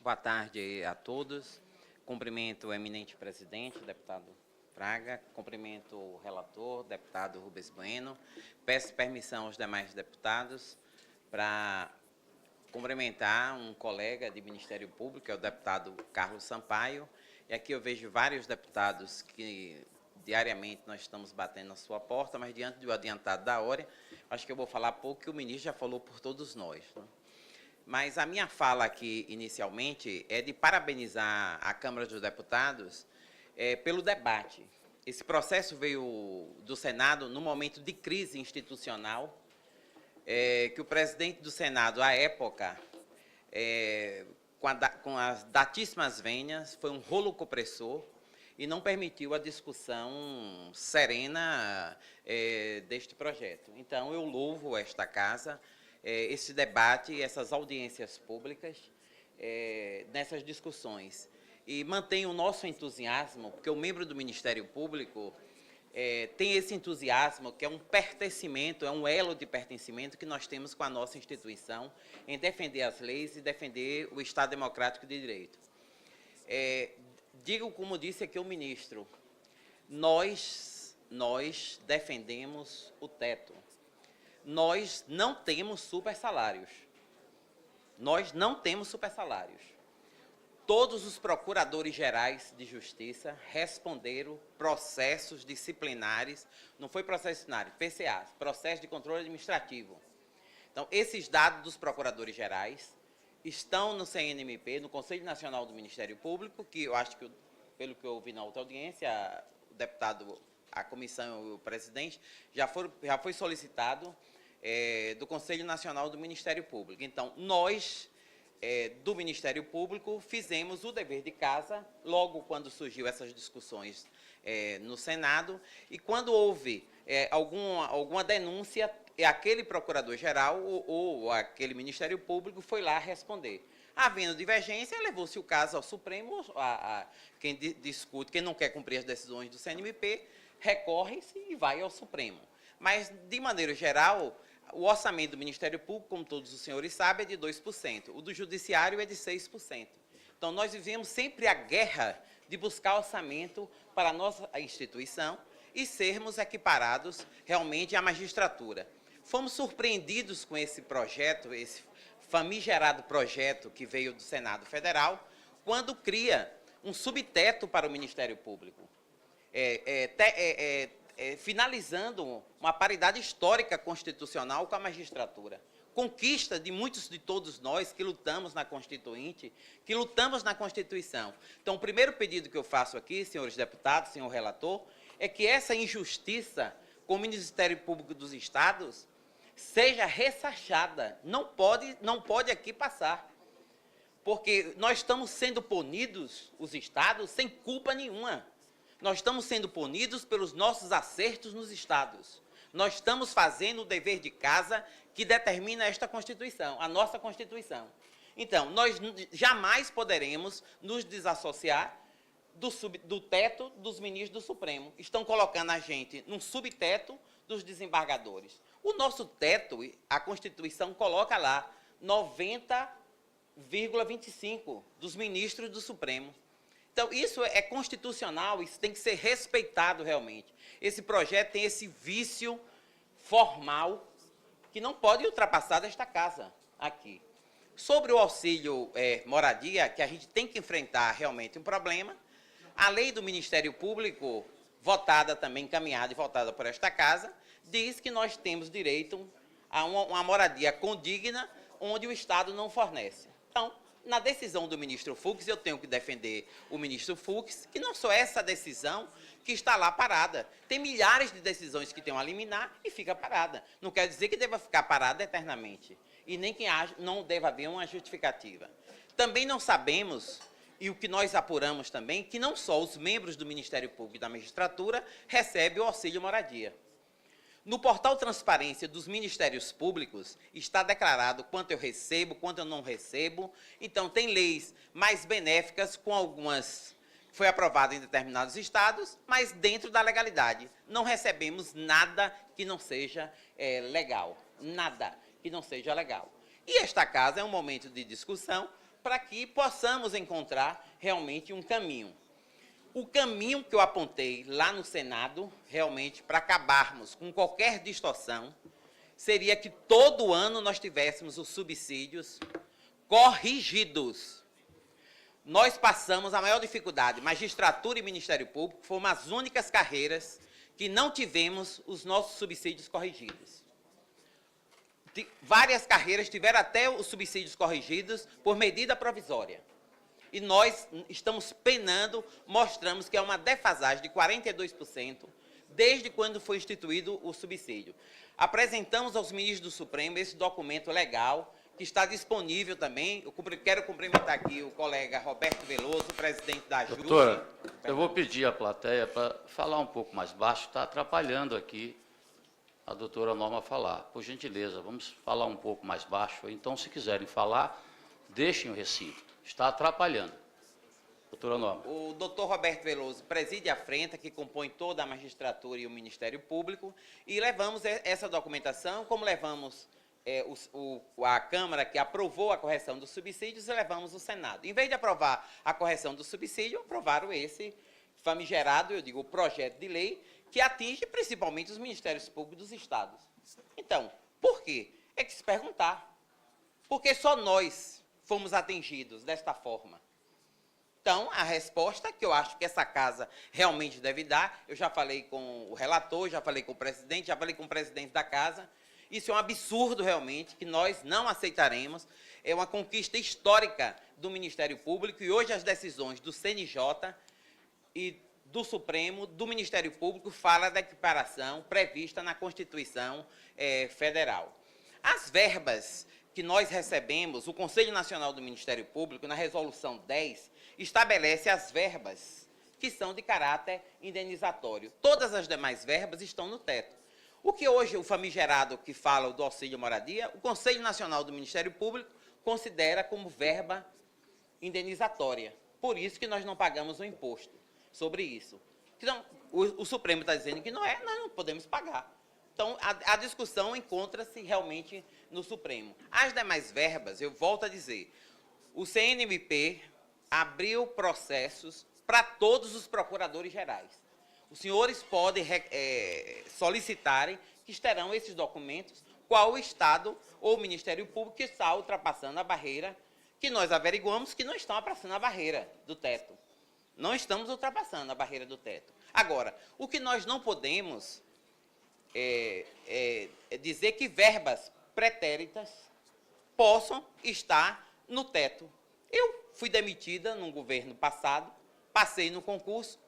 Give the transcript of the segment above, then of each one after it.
Boa tarde a todos. Cumprimento o eminente presidente, o deputado Fraga. Cumprimento o relator, deputado Rubens Bueno. Peço permissão aos demais deputados para cumprimentar um colega de Ministério Público, que é o deputado Carlos Sampaio. E aqui eu vejo vários deputados que diariamente nós estamos batendo na sua porta, mas diante do adiantado da hora, acho que eu vou falar pouco, que o ministro já falou por todos nós, né? Mas a minha fala aqui, inicialmente, é de parabenizar a Câmara dos Deputados pelo debate. Esse processo veio do Senado num momento de crise institucional, que o presidente do Senado, à época, com as datíssimas vênias, foi um rolo compressor e não permitiu a discussão serena deste projeto. Então, eu louvo esta Casa, esse debate, essas audiências públicas, nessas discussões. E mantenho o nosso entusiasmo, porque o membro do Ministério Público tem esse entusiasmo, que é um pertencimento, é um elo de pertencimento que nós temos com a nossa instituição, em defender as leis e defender o Estado Democrático de Direito. Digo, como disse aqui o ministro, nós defendemos o teto. Nós não temos supersalários. Nós não temos supersalários. Todos os procuradores gerais de justiça responderam processos disciplinares, não foi processo disciplinar, PCA, processo de controle administrativo. Então, esses dados dos procuradores gerais estão no CNMP, no Conselho Nacional do Ministério Público, que eu acho que, pelo que eu ouvi na outra audiência, o deputado, a comissão e o presidente, já foi solicitado do Conselho Nacional do Ministério Público. Então, nós, do Ministério Público, fizemos o dever de casa, logo quando surgiu essas discussões no Senado, e quando houve alguma denúncia, aquele procurador-geral ou aquele Ministério Público foi lá responder. Havendo divergência, levou-se o caso ao Supremo, quem discute, quem não quer cumprir as decisões do CNMP, recorre-se e vai ao Supremo. Mas, de maneira geral, o orçamento do Ministério Público, como todos os senhores sabem, é de 2%. O do Judiciário é de 6%. Então, nós vivemos sempre a guerra de buscar orçamento para a nossa instituição e sermos equiparados realmente à magistratura. Fomos surpreendidos com esse projeto, esse famigerado projeto que veio do Senado Federal, quando cria um subteto para o Ministério Público, finalizando uma paridade histórica constitucional com a magistratura. Conquista de muitos de todos nós que lutamos na Constituinte, que lutamos na Constituição. Então, o primeiro pedido que eu faço aqui, senhores deputados, senhor relator, é que essa injustiça com o Ministério Público dos Estados seja ressarcida. Não pode aqui passar. Porque nós estamos sendo punidos, os estados, sem culpa nenhuma. Nós estamos sendo punidos pelos nossos acertos nos estados. Nós estamos fazendo o dever de casa que determina esta Constituição, a nossa Constituição. Então, nós jamais poderemos nos desassociar do teto dos ministros do Supremo. Estão colocando a gente num subteto dos desembargadores. O nosso teto, a Constituição coloca lá 90,25 dos ministros do Supremo. Então, isso é constitucional, isso tem que ser respeitado realmente. Esse projeto tem esse vício formal que não pode ultrapassar desta casa aqui. Sobre o auxílio moradia, que a gente tem que enfrentar realmente um problema, a lei do Ministério Público, votada também, encaminhada e votada por esta casa, diz que nós temos direito a uma moradia condigna onde o Estado não fornece. Então, na decisão do ministro Fux, eu tenho que defender o ministro Fux, que não só essa decisão que está lá parada. Tem milhares de decisões que tem uma liminar e fica parada. Não quer dizer que deva ficar parada eternamente. E nem que não deva haver uma justificativa. Também não sabemos, e o que nós apuramos também, que não só os membros do Ministério Público e da magistratura recebem o auxílio moradia. No portal Transparência dos Ministérios Públicos está declarado quanto eu recebo, quanto eu não recebo. Então, tem leis mais benéficas, com algumas que foi aprovado em determinados estados, mas dentro da legalidade. Não recebemos nada que não seja legal. Nada que não seja legal. E esta casa é um momento de discussão, para que possamos encontrar realmente um caminho. O caminho que eu apontei lá no Senado, realmente, para acabarmos com qualquer distorção, seria que todo ano nós tivéssemos os subsídios corrigidos. Nós passamos a maior dificuldade. Magistratura e Ministério Público foram as únicas carreiras que não tivemos os nossos subsídios corrigidos. Várias carreiras tiveram até os subsídios corrigidos por medida provisória. E nós estamos penando, mostramos que é uma defasagem de 42% desde quando foi instituído o subsídio. Apresentamos aos ministros do Supremo esse documento legal, que está disponível também. Eu quero cumprimentar aqui o colega Roberto Veloso, presidente da JUST. Doutora, eu vou pedir à plateia para falar um pouco mais baixo, está atrapalhando aqui a doutora Norma falar. Por gentileza, vamos falar um pouco mais baixo. Então, se quiserem falar, deixem o recinto. Está atrapalhando. Doutora Norma. O doutor Roberto Veloso preside a frente, que compõe toda a magistratura e o Ministério Público, e levamos essa documentação, como levamos a Câmara, que aprovou a correção dos subsídios, e levamos o Senado. Em vez de aprovar a correção do subsídio, aprovaram esse famigerado, eu digo, o projeto de lei, que atinge principalmente os Ministérios Públicos dos Estados. Então, por quê? É que se perguntar. Porque só nós fomos atingidos desta forma. Então, a resposta que eu acho que essa casa realmente deve dar, eu já falei com o relator, já falei com o presidente, já falei com o presidente da casa, isso é um absurdo realmente, que nós não aceitaremos, é uma conquista histórica do Ministério Público, e hoje as decisões do CNJ e do Supremo, do Ministério Público, fala da equiparação prevista na Constituição Federal. As verbas que nós recebemos, o Conselho Nacional do Ministério Público, na Resolução 10, estabelece as verbas que são de caráter indenizatório. Todas as demais verbas estão no teto. O que hoje o famigerado que fala do auxílio moradia, o Conselho Nacional do Ministério Público considera como verba indenizatória. Por isso que nós não pagamos o imposto sobre isso. Então, o Supremo está dizendo que não é, nós não podemos pagar. Então, a discussão encontra-se realmente no Supremo. As demais verbas, eu volto a dizer, o CNMP abriu processos para todos os procuradores gerais. Os senhores podem solicitarem que terão esses documentos, qual o Estado ou o Ministério Público que está ultrapassando a barreira, que nós averiguamos que não estão ultrapassando a barreira do teto. Não estamos ultrapassando a barreira do teto. Agora, o que nós não podemos dizer que verbas pretéritas possam estar no teto. Eu fui demitida num governo passado, passei no concurso,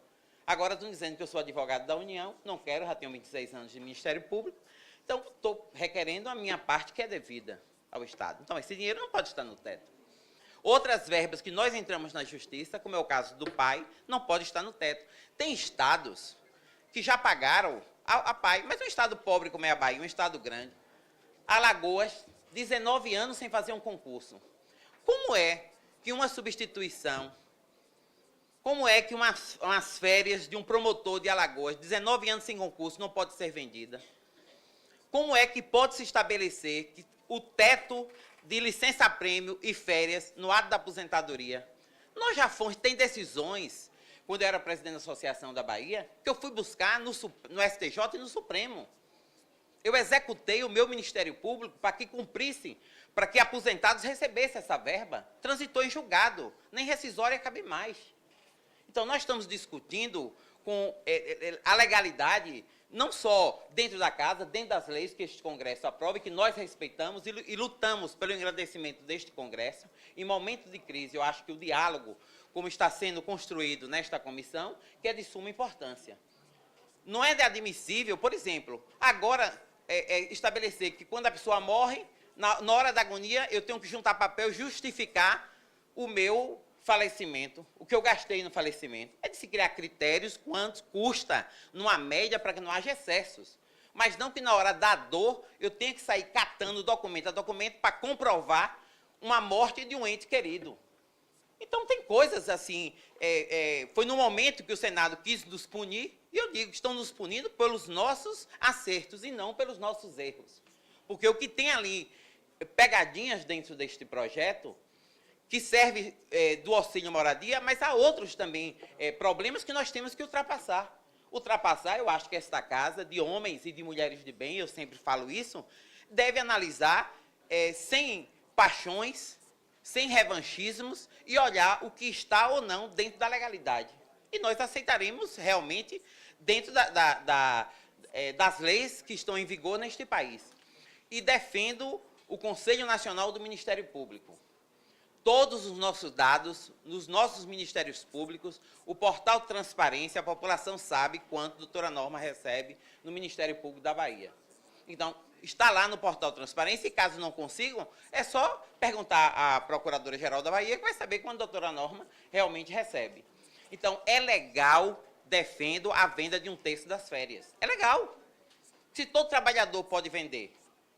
agora estão dizendo que eu sou advogado da União, não quero, já tenho 26 anos de Ministério Público, então estou requerendo a minha parte que é devida ao Estado. Então, esse dinheiro não pode estar no teto. Outras verbas que nós entramos na Justiça, como é o caso do PAI, não pode estar no teto. Tem estados que já pagaram a PAI, mas um estado pobre como é a Bahia, um estado grande. Alagoas, 19 anos sem fazer um concurso. Como é que uma substituição, como é que umas férias de um promotor de Alagoas, 19 anos sem concurso, não pode ser vendida? Como é que pode se estabelecer que o teto de licença-prêmio e férias no ato da aposentadoria? Nós já fomos, tem decisões, quando eu era presidente da Associação da Bahia, que eu fui buscar no STJ e no Supremo. Eu executei o meu Ministério Público para que cumprisse, para que aposentados recebessem essa verba. Transitou em julgado, nem rescisória cabe mais. Então, nós estamos discutindo com a legalidade, não só dentro da casa, dentro das leis que este Congresso aprova e que nós respeitamos e lutamos pelo engrandecimento deste Congresso. Em momentos de crise, eu acho que o diálogo, como está sendo construído nesta comissão, que é de suma importância. Não é admissível, por exemplo, agora estabelecer que quando a pessoa morre, na hora da agonia, eu tenho que juntar papel e justificar o meu falecimento, o que eu gastei no falecimento. É de se criar critérios, quanto custa, numa média, para que não haja excessos. Mas não que na hora da dor, eu tenha que sair catando documento a documento para comprovar uma morte de um ente querido. Então, tem coisas assim, foi no momento que o Senado quis nos punir, e eu digo que estão nos punindo pelos nossos acertos e não pelos nossos erros. Porque o que tem ali, pegadinhas dentro deste projeto, que serve do auxílio moradia, mas há outros também problemas que nós temos que ultrapassar. Ultrapassar, eu acho que esta casa, de homens e de mulheres de bem, eu sempre falo isso, deve analisar sem paixões, sem revanchismos e olhar o que está ou não dentro da legalidade. E nós aceitaremos realmente dentro das leis que estão em vigor neste país. E defendo o Conselho Nacional do Ministério Público. Todos os nossos dados, nos nossos ministérios públicos, o portal de transparência, a população sabe quanto a doutora Norma recebe no Ministério Público da Bahia. Então, está lá no portal de transparência, e caso não consigam, é só perguntar à Procuradora-Geral da Bahia, que vai saber quando a doutora Norma realmente recebe. Então, é legal, defendo a venda de 1/3 das férias. É legal. Se todo trabalhador pode vender,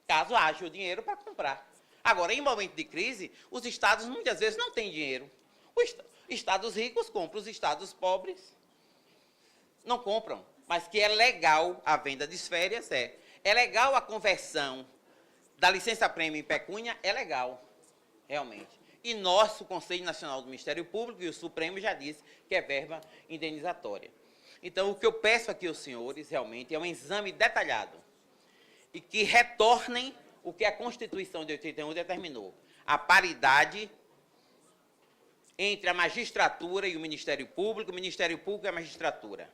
caso haja o dinheiro para comprar. Agora, em momento de crise, os estados muitas vezes não têm dinheiro. Os estados ricos compram, os estados pobres não compram. Mas que é legal a venda de férias, é legal a conversão da licença-prêmio em pecúnia, é legal, realmente. E nosso Conselho Nacional do Ministério Público e o Supremo já disse que é verba indenizatória. Então, o que eu peço aqui aos senhores, realmente, é um exame detalhado e que retornem o que a Constituição de 81 determinou, a paridade entre a magistratura e o Ministério Público e a magistratura.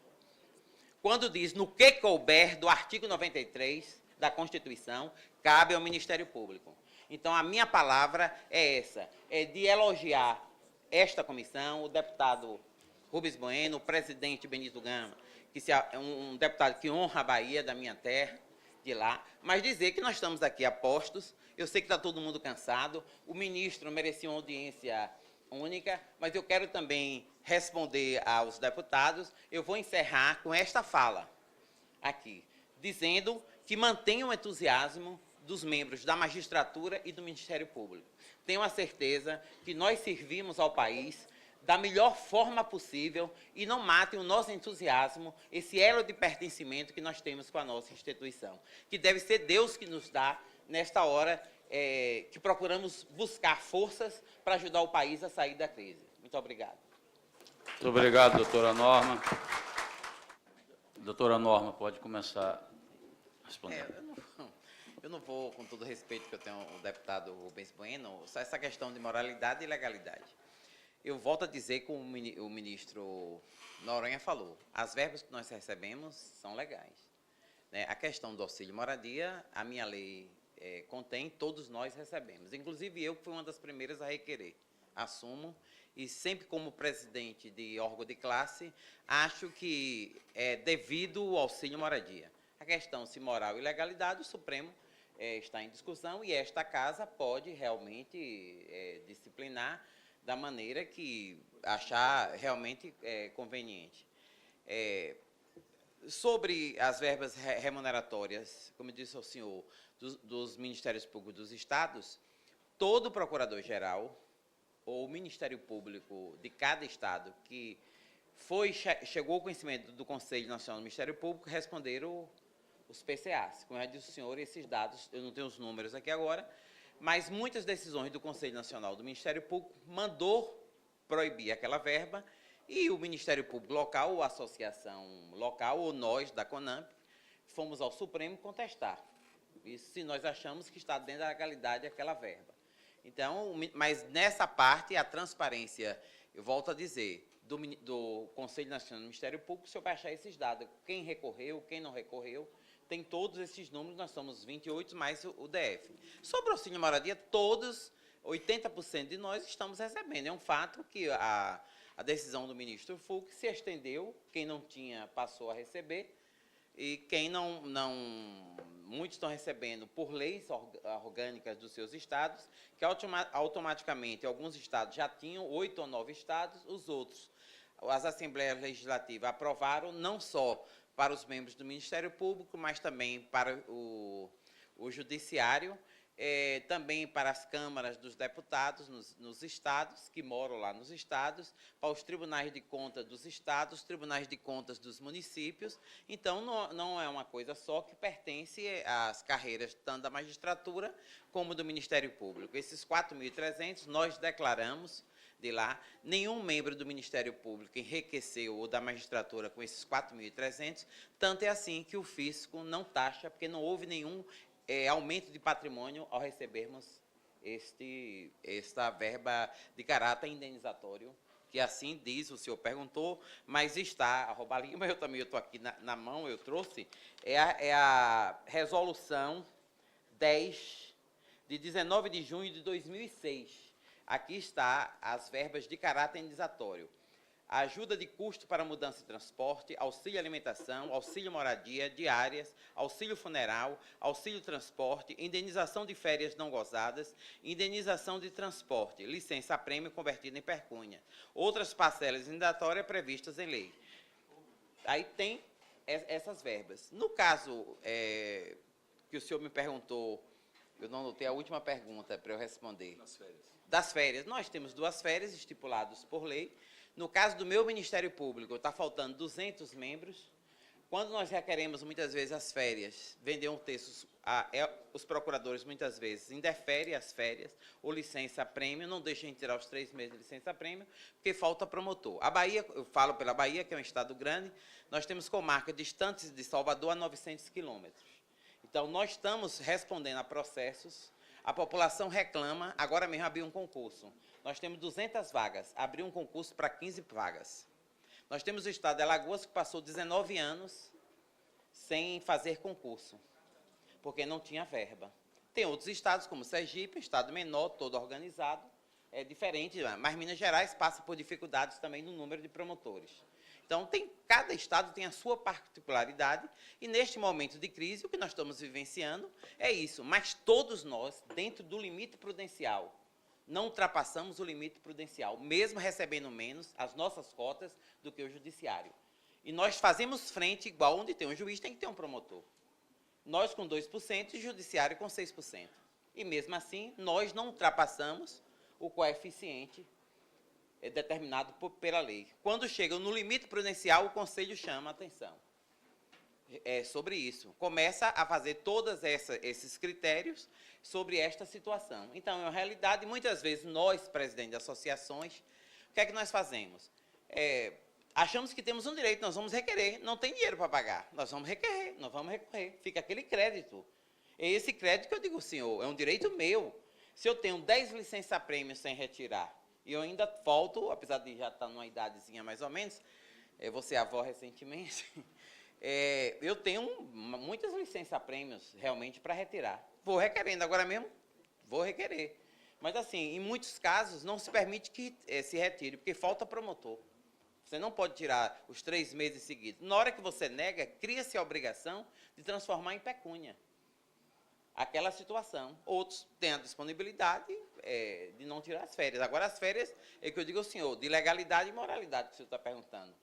Quando diz no que couber do artigo 93 da Constituição, cabe ao Ministério Público. Então, a minha palavra é essa, é de elogiar esta comissão, o deputado Rubens Bueno, o presidente Benito Gama, que é um deputado que honra a Bahia, da minha terra, de lá, mas dizer que nós estamos aqui a postos. Eu sei que está todo mundo cansado, o ministro merecia uma audiência única, mas eu quero também responder aos deputados. Eu vou encerrar com esta fala aqui, dizendo que mantenho o entusiasmo dos membros da magistratura e do Ministério Público. Tenho a certeza que nós servimos ao país da melhor forma possível e não matem o nosso entusiasmo, esse elo de pertencimento que nós temos com a nossa instituição, que deve ser Deus que nos dá nesta hora que procuramos buscar forças para ajudar o país a sair da crise. Muito obrigado. Muito obrigado, doutora Norma. Doutora Norma, pode começar a responder. Eu não vou, com todo o respeito que eu tenho ao deputado Rubens Bueno, só essa questão de moralidade e legalidade. Eu volto a dizer, como o ministro Noronha falou, as verbas que nós recebemos são legais. Né? A questão do auxílio moradia, a minha lei contém, todos nós recebemos. Inclusive eu, que fui uma das primeiras a requerer. Assumo, e sempre como presidente de órgão de classe, acho que é devido o auxílio moradia. A questão se moral e legalidade, o Supremo está em discussão e esta casa pode realmente disciplinar da maneira que achar realmente conveniente. Sobre as verbas remuneratórias, como eu disse ao senhor, dos Ministérios Públicos dos Estados, todo procurador-geral ou Ministério Público de cada Estado que chegou ao conhecimento do Conselho Nacional do Ministério Público responderam os PCAs. Como já disse o senhor, esses dados, eu não tenho os números aqui agora, mas muitas decisões do Conselho Nacional do Ministério Público mandou proibir aquela verba e o Ministério Público local, ou a associação local, ou nós, da CONAMP, fomos ao Supremo contestar. Isso se nós achamos que está dentro da legalidade aquela verba. Então, mas nessa parte, a transparência, eu volto a dizer, do Conselho Nacional do Ministério Público, se eu baixar esses dados, quem recorreu, quem não recorreu, tem todos esses números, nós somos 28, mais o DF. Sobre o auxílio moradia, todos, 80% de nós estamos recebendo. É um fato que a decisão do ministro Fux se estendeu, quem não tinha passou a receber, e quem não muitos estão recebendo por leis orgânicas dos seus estados, que automaticamente alguns estados já tinham, 8 ou 9 estados, os outros, as Assembleias Legislativas aprovaram não só para os membros do Ministério Público, mas também para o Judiciário, também para as câmaras dos deputados nos estados, que moram lá nos estados, para os tribunais de contas dos estados, os tribunais de contas dos municípios. Então, não é uma coisa só que pertence às carreiras tanto da magistratura como do Ministério Público. Esses 4.300 nós declaramos de lá, nenhum membro do Ministério Público enriqueceu ou da magistratura com esses 4.300, tanto é assim que o fisco não taxa, porque não houve nenhum aumento de patrimônio ao recebermos esta verba de caráter indenizatório, que assim diz, o senhor perguntou, mas está, arroba Lima, eu também estou aqui na mão, eu trouxe, é a resolução 10 de 19 de junho de 2006. Aqui está as verbas de caráter indenizatório. Ajuda de custo para mudança de transporte, auxílio alimentação, auxílio moradia, diárias, auxílio funeral, auxílio transporte, indenização de férias não gozadas, indenização de transporte, licença-prêmio convertida em pecúnia. Outras parcelas indenizatórias previstas em lei. Aí tem essas verbas. No caso que o senhor me perguntou, eu não notei a última pergunta para eu responder. Das férias. Nós temos 2 férias estipuladas por lei. No caso do meu Ministério Público, está faltando 200 membros. Quando nós requeremos, muitas vezes, as férias, vender um texto, os procuradores, muitas vezes, indeferem as férias ou licença-prêmio, não deixam de tirar os 3 meses de licença-prêmio, porque falta promotor. A Bahia, eu falo pela Bahia, que é um estado grande, nós temos comarcas distantes de Salvador a 900 quilômetros. Então, nós estamos respondendo a processos. A população reclama, agora mesmo abriu um concurso. Nós temos 200 vagas, abriu um concurso para 15 vagas. Nós temos o estado de Alagoas, que passou 19 anos sem fazer concurso, porque não tinha verba. Tem outros estados, como Sergipe, estado menor, todo organizado, é diferente, mas Minas Gerais passa por dificuldades também no número de promotores. Então, cada estado tem a sua particularidade, e neste momento de crise, o que nós estamos vivenciando é isso. Mas todos nós, dentro do limite prudencial, não ultrapassamos o limite prudencial, mesmo recebendo menos as nossas cotas do que o judiciário. E nós fazemos frente igual onde tem um juiz, tem que ter um promotor. Nós com 2% e o judiciário com 6%. E mesmo assim, nós não ultrapassamos o coeficiente determinado pela lei. Quando chegam no limite prudencial, o Conselho chama a atenção sobre isso. Começa a fazer todos esses critérios sobre esta situação. Então, é uma realidade, muitas vezes, nós, presidentes de associações, o que é que nós fazemos? Achamos que temos um direito, nós vamos requerer, não tem dinheiro para pagar, nós vamos requerer, nós vamos recorrer, fica aquele crédito. É esse crédito que eu digo, senhor, é um direito meu. Se eu tenho 10 licença-prêmios sem retirar, e eu ainda falto, apesar de já estar numa idadezinha mais ou menos, vou ser avó recentemente, eu tenho muitas licença-prêmios realmente para retirar. Vou requerendo, agora mesmo vou requerer. Mas, assim, em muitos casos, não se permite que se retire, porque falta promotor. Você não pode tirar os 3 meses seguidos. Na hora que você nega, cria-se a obrigação de transformar em pecúnia aquela situação. Outros têm a disponibilidade de não tirar as férias. Agora, as férias, é que eu digo ao senhor, de legalidade e moralidade, que o senhor está perguntando.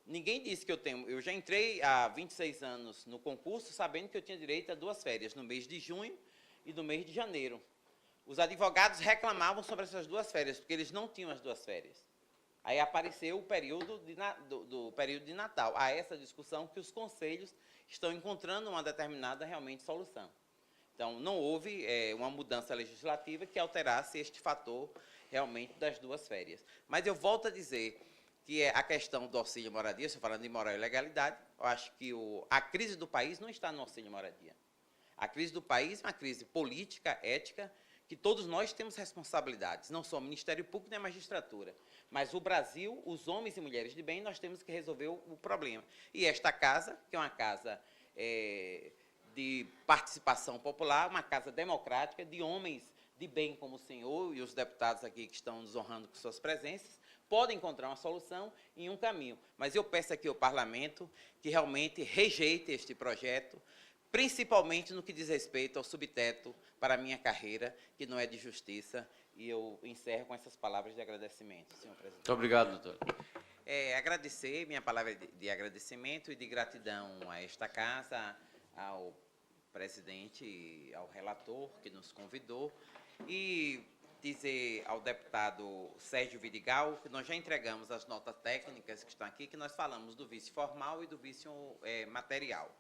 Ninguém disse que eu tenho... Eu já entrei há 26 anos no concurso, sabendo que eu tinha direito a 2 férias, no mês de junho e no mês de janeiro. Os advogados reclamavam sobre essas 2 férias, porque eles não tinham as 2 férias. Aí apareceu o período do período de Natal. Há essa discussão que os conselhos estão encontrando uma determinada, realmente, solução. Então, não houve uma mudança legislativa que alterasse este fator, realmente, das 2 férias. Mas eu volto a dizer que a questão do auxílio moradia, estou falando de moral e legalidade, eu acho que a crise do país não está no auxílio moradia. A crise do país é uma crise política, ética, que todos nós temos responsabilidades, não só o Ministério Público nem a magistratura. Mas o Brasil, os homens e mulheres de bem, nós temos que resolver o problema. E esta casa, que é uma casa de participação popular, uma casa democrática, de homens de bem como o senhor e os deputados aqui que estão nos honrando com suas presenças, podem encontrar uma solução em um caminho. Mas eu peço aqui ao Parlamento que realmente rejeite este projeto, principalmente no que diz respeito ao subteto para a minha carreira, que não é de justiça, e eu encerro com essas palavras de agradecimento, senhor presidente. Muito obrigado, doutor. Agradecer, minha palavra de agradecimento e de gratidão a esta casa, ao presidente e ao relator que nos convidou e dizer ao deputado Sérgio Vidigal que nós já entregamos as notas técnicas que estão aqui, que nós falamos do vício formal e do vício material.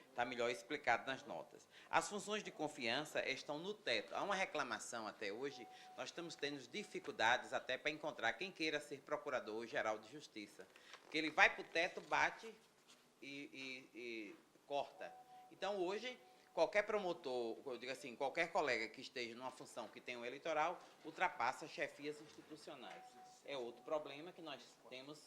Está melhor explicado nas notas. As funções de confiança estão no teto. Há uma reclamação até hoje, nós estamos tendo dificuldades até para encontrar quem queira ser procurador-geral de justiça. Porque ele vai para o teto, bate e corta. Então, hoje, qualquer promotor, eu digo assim, qualquer colega que esteja numa função que tenha um eleitoral, ultrapassa chefias institucionais. É outro problema que nós temos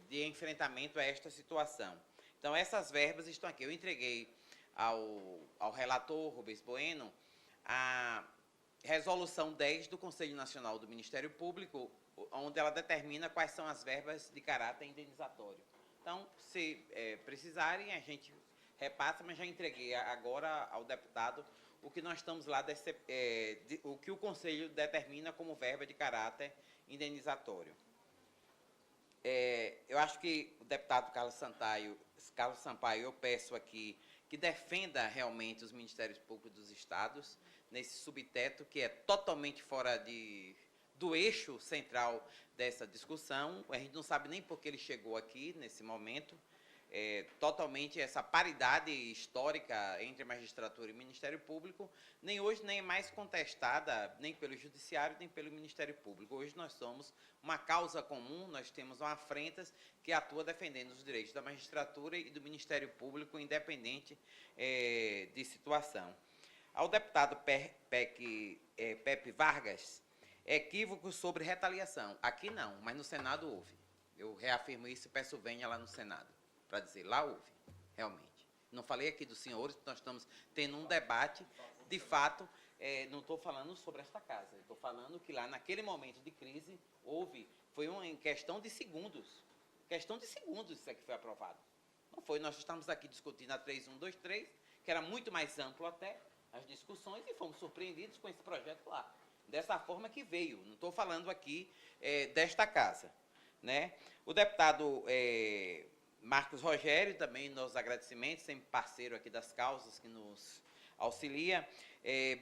de enfrentamento a esta situação. Então, essas verbas estão aqui. Eu entreguei ao relator, Rubens Bueno, a resolução 10 do Conselho Nacional do Ministério Público, onde ela determina quais são as verbas de caráter indenizatório. Então, se precisarem, a gente repassa, mas já entreguei agora ao deputado o que nós estamos lá, o que o Conselho determina como verba de caráter indenizatório. Eu acho que o deputado Carlos Sampaio, eu peço aqui que defenda realmente os Ministérios Públicos dos Estados nesse subteto que é totalmente fora do eixo central dessa discussão. A gente não sabe nem por que ele chegou aqui nesse momento. Totalmente essa paridade histórica entre magistratura e Ministério Público, nem hoje nem é mais contestada nem pelo Judiciário, nem pelo Ministério Público. Hoje nós somos uma causa comum, nós temos uma afrentas que atua defendendo os direitos da magistratura e do Ministério Público, independente de situação. Ao deputado Pepe Vargas, equívoco sobre retaliação. Aqui não, mas no Senado houve. Eu reafirmo isso e peço venha lá no Senado para dizer, lá houve, realmente. Não falei aqui dos senhores, porque nós estamos tendo um debate, de fato, não estou falando sobre esta casa, estou falando que lá naquele momento de crise houve, foi uma questão de segundos isso aqui foi aprovado. Não foi, nós estamos aqui discutindo a 3123, que era muito mais amplo até, as discussões, e fomos surpreendidos com esse projeto lá. Dessa forma que veio, não estou falando aqui desta casa. Né? O deputado Marcos Rogério, também nos agradecimentos, sempre parceiro aqui das causas que nos auxilia,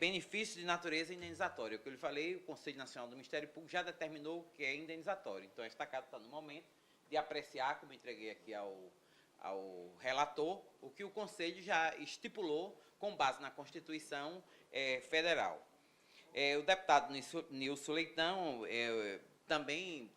benefício de natureza indenizatória. O que eu lhe falei, o Conselho Nacional do Ministério Público já determinou que é indenizatório. Então, esta casa está no momento de apreciar, como entreguei aqui ao relator, o que o Conselho já estipulou com base na Constituição Federal. O deputado Nilson Leitão, também,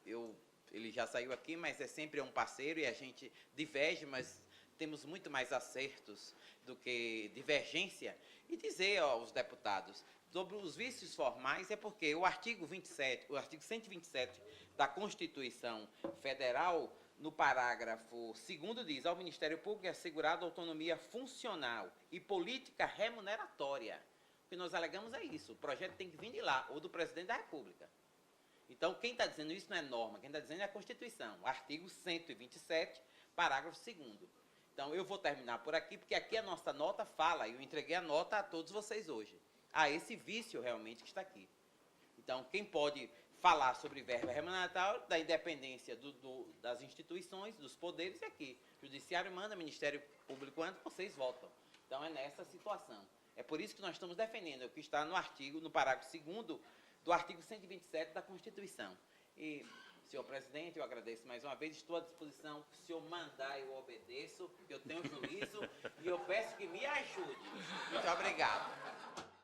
ele já saiu aqui, mas sempre um parceiro e a gente diverge, mas temos muito mais acertos do que divergência. E dizer aos deputados, sobre os vícios formais, é porque o artigo 127 da Constituição Federal, no parágrafo 2º, diz: ao Ministério Público é assegurada autonomia funcional e política remuneratória. O que nós alegamos é isso, o projeto tem que vir de lá, ou do presidente da República. Então, quem está dizendo isso não é norma, quem está dizendo é a Constituição, artigo 127, parágrafo 2º. Então, eu vou terminar por aqui, porque aqui a nossa nota fala, e eu entreguei a nota a todos vocês hoje. Esse vício realmente que está aqui. Então, quem pode falar sobre verba remuneratória, da independência das instituições, dos poderes, é aqui. O Judiciário manda, o Ministério Público manda, vocês votam. Então, é nessa situação. É por isso que nós estamos defendendo o que está no parágrafo 2º, do artigo 127 da Constituição. E, senhor presidente, eu agradeço mais uma vez, estou à disposição, se o senhor mandar, eu obedeço, eu tenho juízo, e eu peço que me ajude. Muito obrigado.